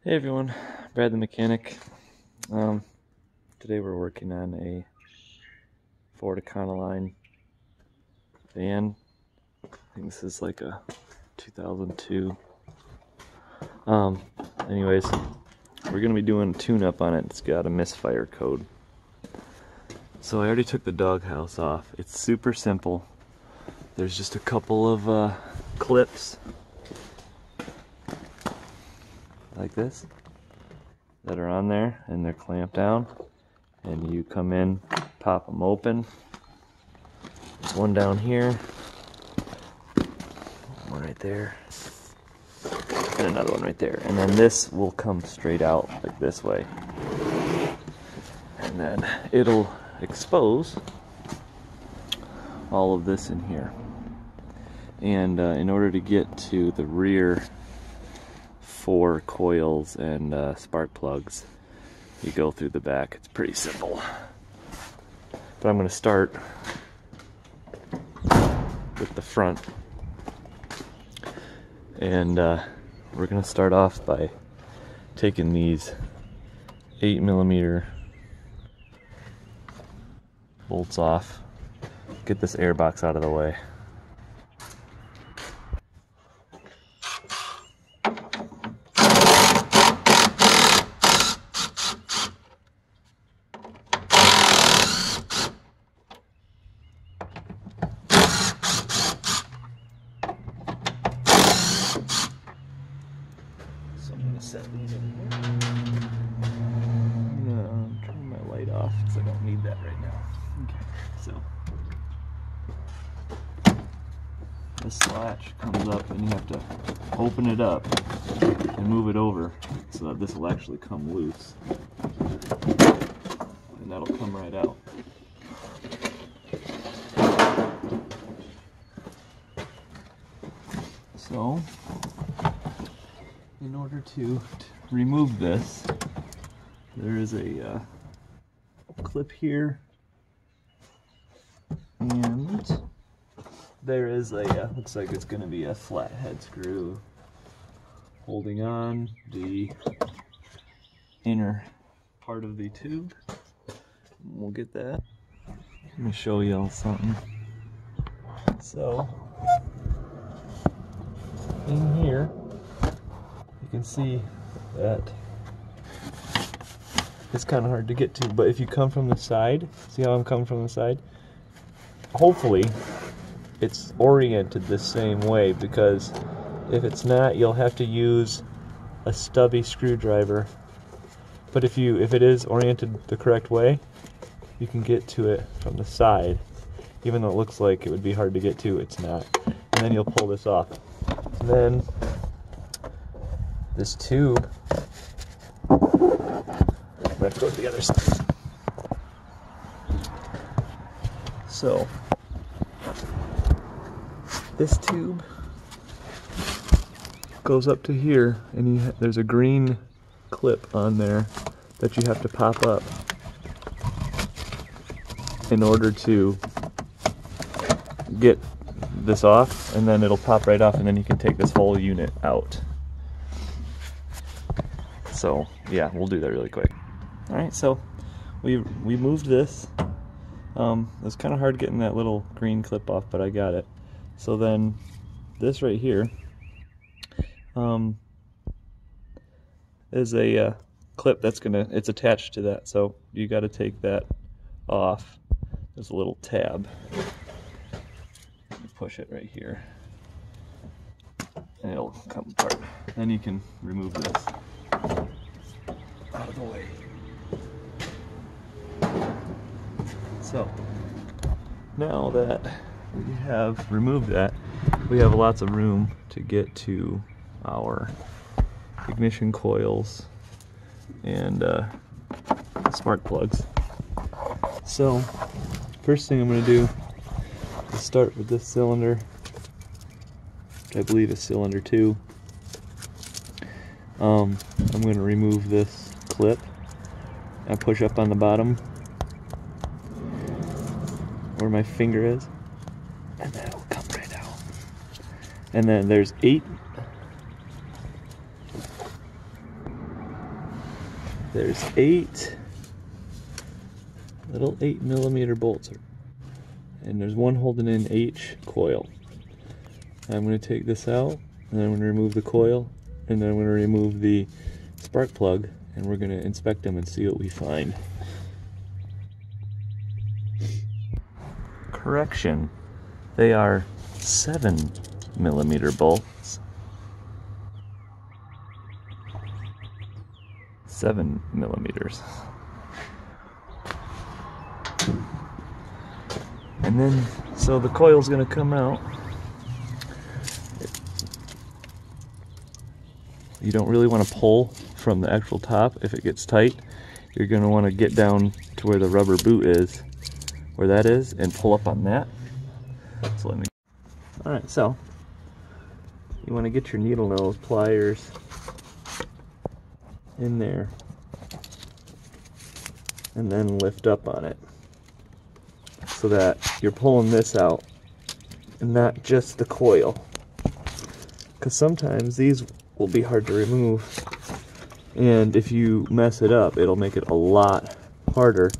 Hey everyone, Brad the mechanic. Today we're working on a Ford Econoline van. I think this is like a 2002. Anyways, we're gonna be doing a tune-up on it. It's got a misfire code. So I already took the doghouse off. It's super simple. There's just a couple of clips like this that are on there, and they're clamped down, and you come in, pop them open. There's one down here, one right there, and another one right there, and then this will come straight out like this way, and then it'll expose all of this in here. And in order to get to the rear 4 coils and spark plugs, you go through the back. It's pretty simple, but I'm going to start with the front, and we're going to start off by taking these 8mm bolts off, get this air box out of the way. Set these in here. I'm gonna turn my light off because I don't need that right now. Okay, so this latch comes up and you have to open it up and move it over so that this will actually come loose, and that'll come right out. So in order to remove this, there is a clip here, and there is a looks like it's going to be a flathead screw holding on the inner part of the tube. We'll get that. Let me show y'all something. So in here you can see that it's kind of hard to get to, but if you come from the side, see how I'm coming from the side? Hopefully it's oriented the same way, because if it's not, you'll have to use a stubby screwdriver. But if it is oriented the correct way, you can get to it from the side. Even though it looks like it would be hard to get to, it's not. And then you'll pull this off. And then this tube, I'm going to go to the other side. So this tube goes up to here, and there's a green clip on there that you have to pop up in order to get this off, and then it'll pop right off, and then you can take this whole unit out. So yeah, we'll do that really quick. Alright, so we moved this. It was kind of hard getting that little green clip off, but I got it. So then this right here is a clip that's it's attached to that, so you got to take that off. There's a little tab. You push it right here, and it'll come apart. Then you can remove this out of the way. So now that we have removed that, we have lots of room to get to our ignition coils and spark plugs. So first thing I'm going to do is start with this cylinder, which I believe is cylinder 2. I'm going to remove this clip and push up on the bottom where my finger is, and then it'll come right out. And then there's 8 There's 8 little 8mm bolts, and there's one holding in each coil. I'm going to take this out, and I'm going to remove the coil, and then I'm going to remove the spark plug, and we're going to inspect them and see what we find. Correction, they are 7mm bolts. 7mm. And then, so the coil's going to come out. You don't really want to pull from the actual top. If it gets tight, you're going to want to get down to where the rubber boot is, where that is, and pull up on that. So let me... Alright, so you want to get your needle nose pliers in there and then lift up on it so that you're pulling this out and not just the coil, because sometimes these will be hard to remove, and if you mess it up, it'll make it a lot harder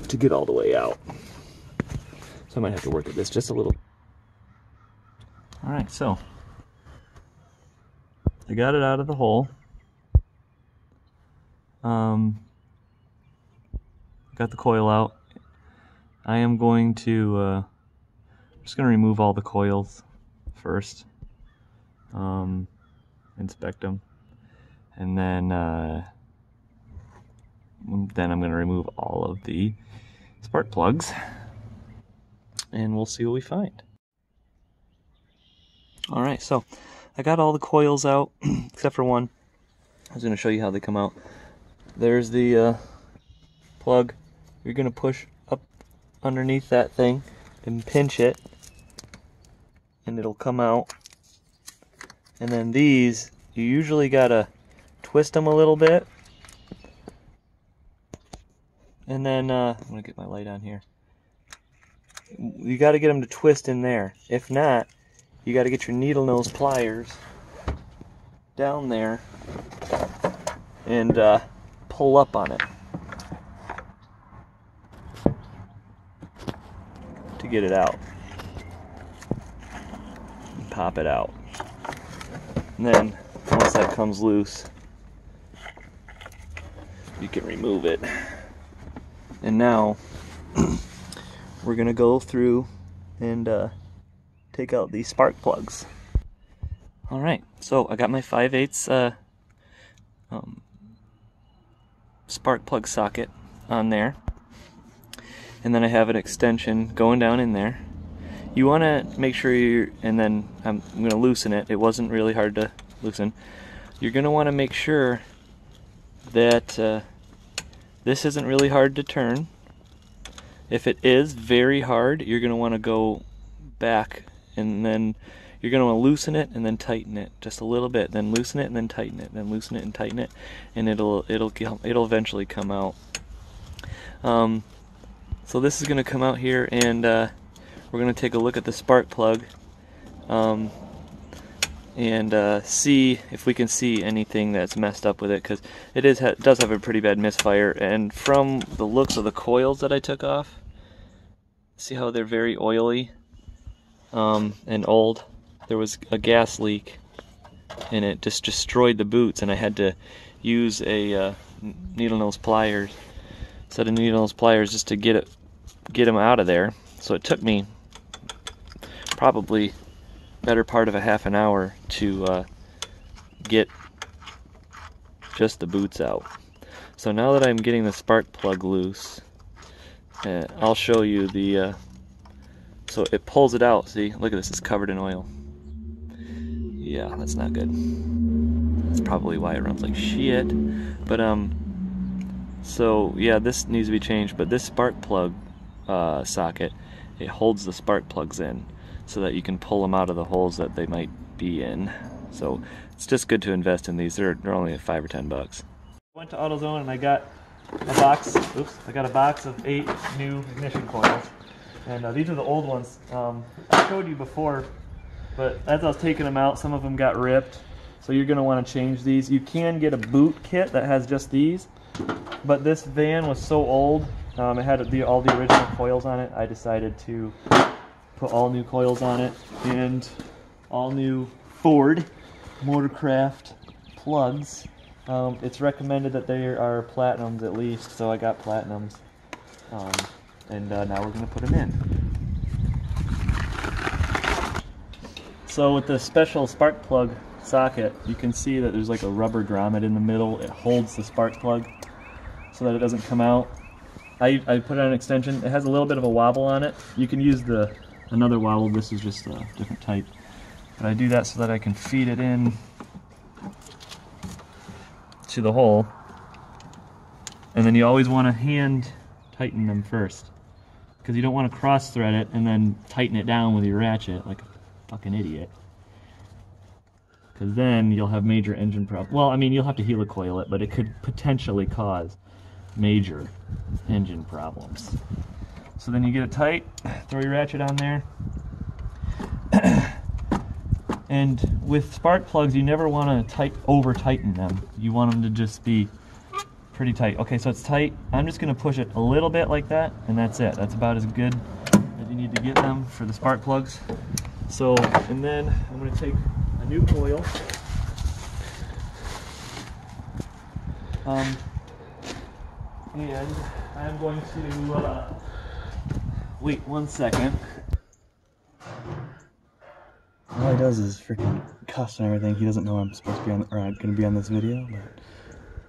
to get all the way out. So I might have to work at this just a little. Alright, so I got it out of the hole. Got the coil out. I am going to just going to remove all the coils first. Inspect them, and then I'm going to remove all of the spark plugs, and we'll see what we find. Alright, so I got all the coils out except for one. I was going to show you how they come out. There's the plug. You're going to push up underneath that thing and pinch it, and it'll come out. And then these, you usually got to twist them a little bit. And then, I'm going to get my light on here. You got to get them to twist in there. If not, you got to get your needle nose pliers down there and pull up on it to get it out. And pop it out. And then, once that comes loose, you can remove it. And now, we're going to go through and take out these spark plugs. Alright, so I got my 5/8 spark plug socket on there. And then I have an extension going down in there. You want to make sure and then I'm going to loosen it. It wasn't really hard to loosen. You're going to want to make sure that this isn't really hard to turn. If it is very hard, you're going to want to go back, and then you're going to want to loosen it and then tighten it just a little bit, then loosen it and then tighten it, then loosen it and tighten it, and it'll eventually come out. So this is going to come out here, and we're going to take a look at the spark plug and see if we can see anything that's messed up with it, because it does have a pretty bad misfire. And from the looks of the coils that I took off, see how they're very oily and old. There was a gas leak and it just destroyed the boots, and I had to use a needle nose pliers, set of needle nose pliers just to get them out of there. So it took me probably better part of a half an hour to get just the boots out. So now that I'm getting the spark plug loose, I'll show you the so it pulls it out. See, look at this, it's covered in oil. Yeah, that's not good. That's probably why it runs like shit. But so yeah, this needs to be changed. But this spark plug socket, it holds the spark plugs in so that you can pull them out of the holes that they might be in. So it's just good to invest in these. They're only $5 or $10. I went to AutoZone and I got a box. Oops! I got a box of 8 new ignition coils, and these are the old ones. I showed you before, but as I was taking them out, some of them got ripped, So you're going to want to change these. You can get a boot kit that has just these, but this van was so old, it had all the original coils on it. I decided to put all new coils on it and all new Ford Motorcraft plugs. It's recommended that they are platinums at least, so I got platinums. And now we're going to put them in. So with the special spark plug socket, you can see that there's like a rubber grommet in the middle. It holds the spark plug so that it doesn't come out. I put on an extension. It has a little bit of a wobble on it. You can use another wobble. This is just a different type. But I do that so that I can feed it in to the hole. And then you always want to hand tighten them first, because you don't want to cross thread it and then tighten it down with your ratchet like a fucking idiot, because then you'll have major engine problems. Well, I mean, you'll have to helicoil it, but it could potentially cause major engine problems. So then you get it tight, throw your ratchet on there. And with spark plugs, you never want to over tighten them. You want them to just be pretty tight. Okay, so it's tight. I'm just going to push it a little bit like that, and that's it. That's about as good as you need to get them for the spark plugs. So, and then I'm going to take a new coil. And I'm going to, wait 1 second. All he does is freaking cuss and everything. He doesn't know I'm supposed to be on, or I'm going to be on this video, but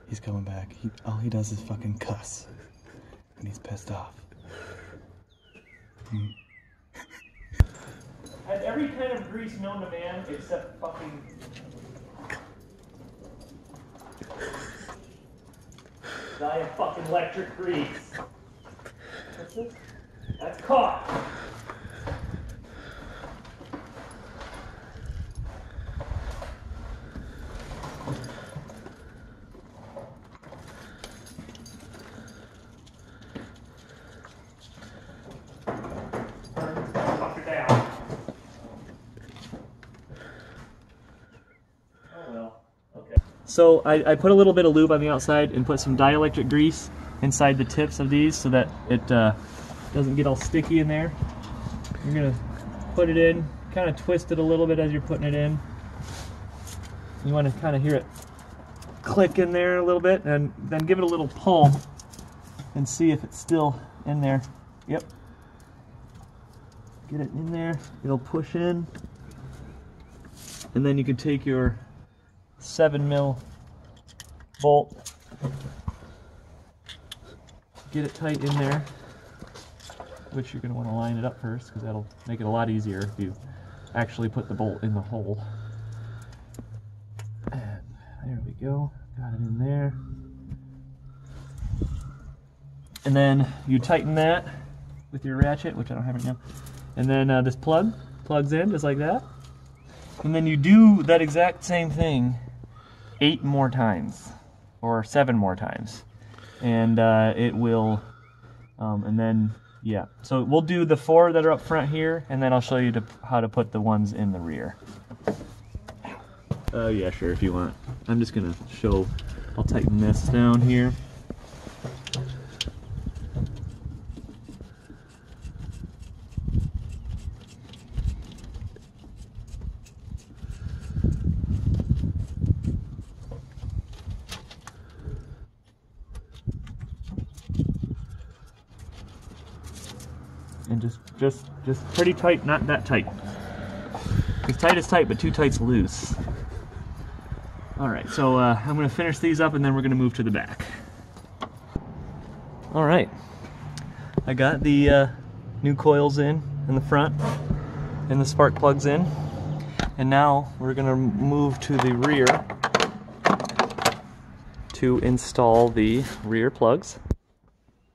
he's coming back. All he does is fucking cuss, and he's pissed off. Has every kind of grease known to man except fucking... fucking electric grease. What's this? That's caught. So I put a little bit of lube on the outside and put some dielectric grease inside the tips of these so that it doesn't get all sticky in there. You're going to put it in, kind of twist it a little bit as you're putting it in. You want to kind of hear it click in there a little bit, and then give it a little pull and see if it's still in there. Yep. Get it in there, it'll push in. And then you can take your 7mm bolt, get it tight in there, which you're going to want to line it up first, because that'll make it a lot easier if you actually put the bolt in the hole. And there we go, got it in there. And then you tighten that with your ratchet, which I don't have right now. And then this plugs in just like that. And then you do that exact same thing 8 more times, or 7 more times, and it will, and then, yeah. So we'll do the 4 that are up front here, and then I'll show you how to put the ones in the rear. Oh yeah, sure, if you want. I'm just gonna show, I'll tighten this down here. And just pretty tight, not that tight. As tight is tight, but too tight's loose. Alright, so I'm going to finish these up and then we're going to move to the back. Alright, I got the new coils in the front and the spark plugs in. And now we're going to move to the rear to install the rear plugs.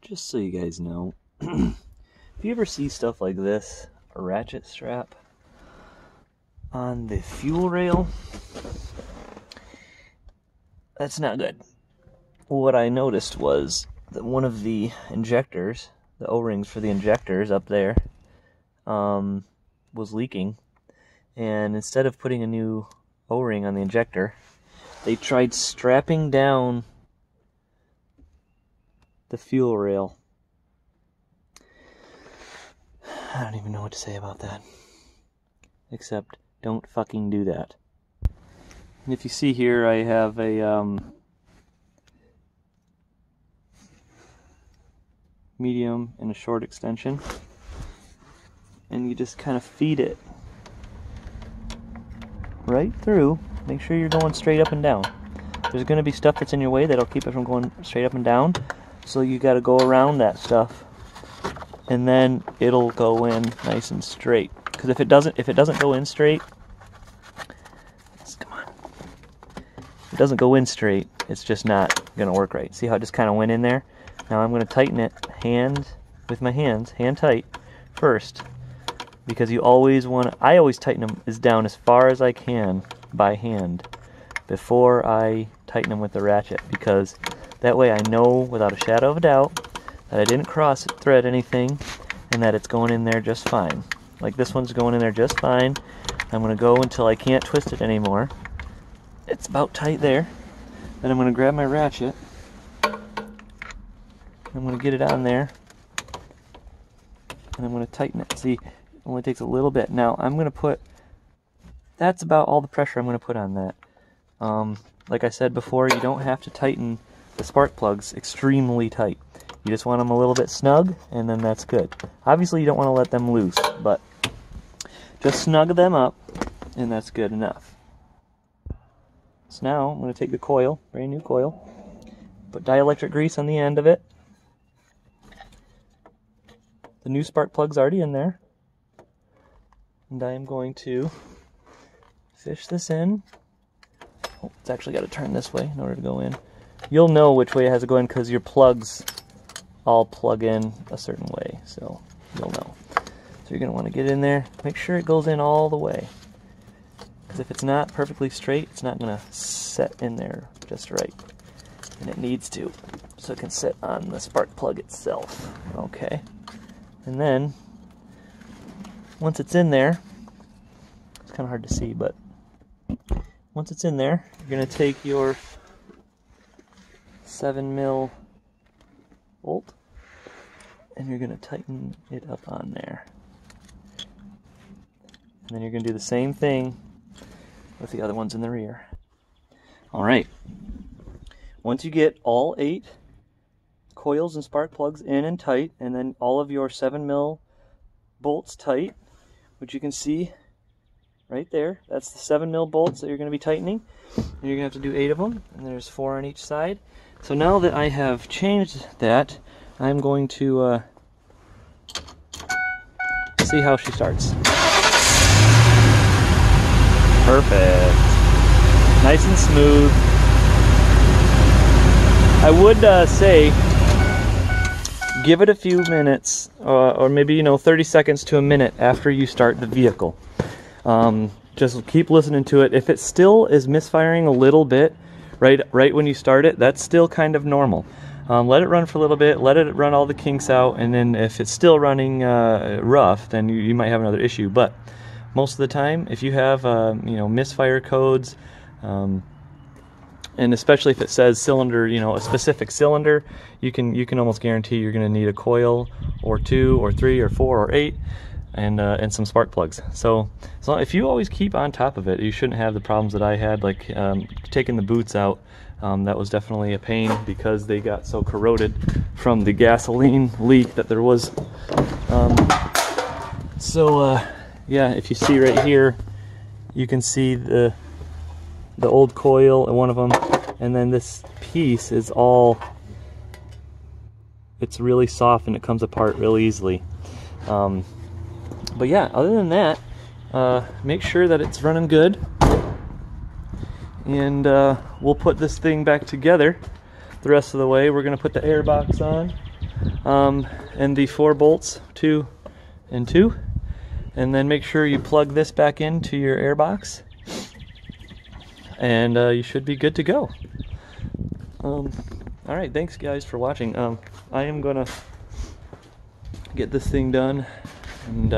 Just so you guys know, if you ever see stuff like this, a ratchet strap on the fuel rail, that's not good. What I noticed was that one of the injectors, the O-rings for the injectors up there, was leaking, and instead of putting a new O-ring on the injector, they tried strapping down the fuel rail. I don't even know what to say about that. Except, don't fucking do that. And if you see here, I have a medium and a short extension. And you just kind of feed it right through. Make sure you're going straight up and down. There's going to be stuff that's in your way that'll keep it from going straight up and down. So you got to go around that stuff. And then it'll go in nice and straight. Because if it doesn't go in straight, come on. If it doesn't go in straight, it's just not gonna work right. See how it just kind of went in there? Now I'm gonna tighten it with my hands, hand tight first, because you always want. I always tighten them down as far as I can by hand before I tighten them with the ratchet, because that way I know without a shadow of a doubt that I didn't cross thread anything and that it's going in there just fine. Like this one's going in there just fine. I'm going to go until I can't twist it anymore. It's about tight there. Then I'm going to grab my ratchet. I'm going to get it on there. And I'm going to tighten it. See, it only takes a little bit. Now I'm going to put, that's about all the pressure I'm going to put on that. Like I said before, you don't have to tighten the spark plugs extremely tight. You just want them a little bit snug, and then that's good. Obviously, you don't want to let them loose, but just snug them up, and that's good enough. So now, I'm going to take the coil, brand new coil, put dielectric grease on the end of it. The new spark plug's already in there. And I am going to fish this in. Oh, it's actually got to turn this way in order to go in. You'll know which way it has to go in because your plugs all plug in a certain way, so you'll know. So you're going to want to get in there, make sure it goes in all the way, because if it's not perfectly straight, it's not going to set in there just right, and it needs to, so it can sit on the spark plug itself. Okay, and then once it's in there, it's kind of hard to see, but once it's in there, you're going to take your 7mm bolt and you're going to tighten it up on there. And then you're going to do the same thing with the other ones in the rear. Alright, once you get all 8 coils and spark plugs in and tight, and then all of your 7mm bolts tight, which you can see right there, that's the 7mm bolts that you're going to be tightening. And you're going to have to do 8 of them, and there's 4 on each side. So now that I have changed that, I'm going to see how she starts. Perfect. Nice and smooth. I would say give it a few minutes, or maybe 30 seconds to a minute after you start the vehicle. Just keep listening to it. If it still is misfiring a little bit right when you start it, that's still kind of normal. Let it run for a little bit, let it run all the kinks out, and then if it's still running rough, then you might have another issue. But most of the time, if you have misfire codes, and especially if it says cylinder, a specific cylinder, you can almost guarantee you're going to need a coil or 2 or 3 or 4 or 8 and some spark plugs. So if you always keep on top of it, you shouldn't have the problems that I had, like taking the boots out. That was definitely a pain because they got so corroded from the gasoline leak that there was. Yeah, if you see right here, you can see the old coil in one of them, and then this piece is it's really soft and it comes apart really easily. But yeah, other than that, make sure that it's running good, and we'll put this thing back together the rest of the way. We're going to put the air box on, and the 4 bolts, 2 and 2, and then make sure you plug this back into your air box, and you should be good to go. Alright, thanks guys for watching. I am going to get this thing done, and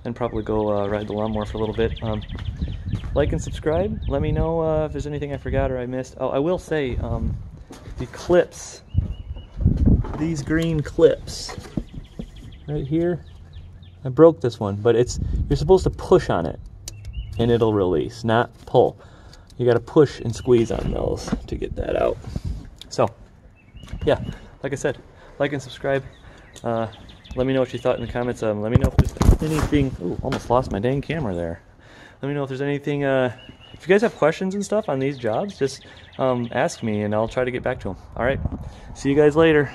then probably go ride the lawnmower for a little bit. like and subscribe. Let me know if there's anything I forgot or I missed. Oh, I will say, the clips, these green clips right here, I broke this one, but you're supposed to push on it and it'll release, not pull. You gotta push and squeeze on those to get that out. So, yeah, like I said, like and subscribe. Let me know what you thought in the comments. Let me know if there's anything. Ooh, almost lost my dang camera there. Let me know if there's anything. If you guys have questions and stuff on these jobs, just ask me and I'll try to get back to them. All right, see you guys later.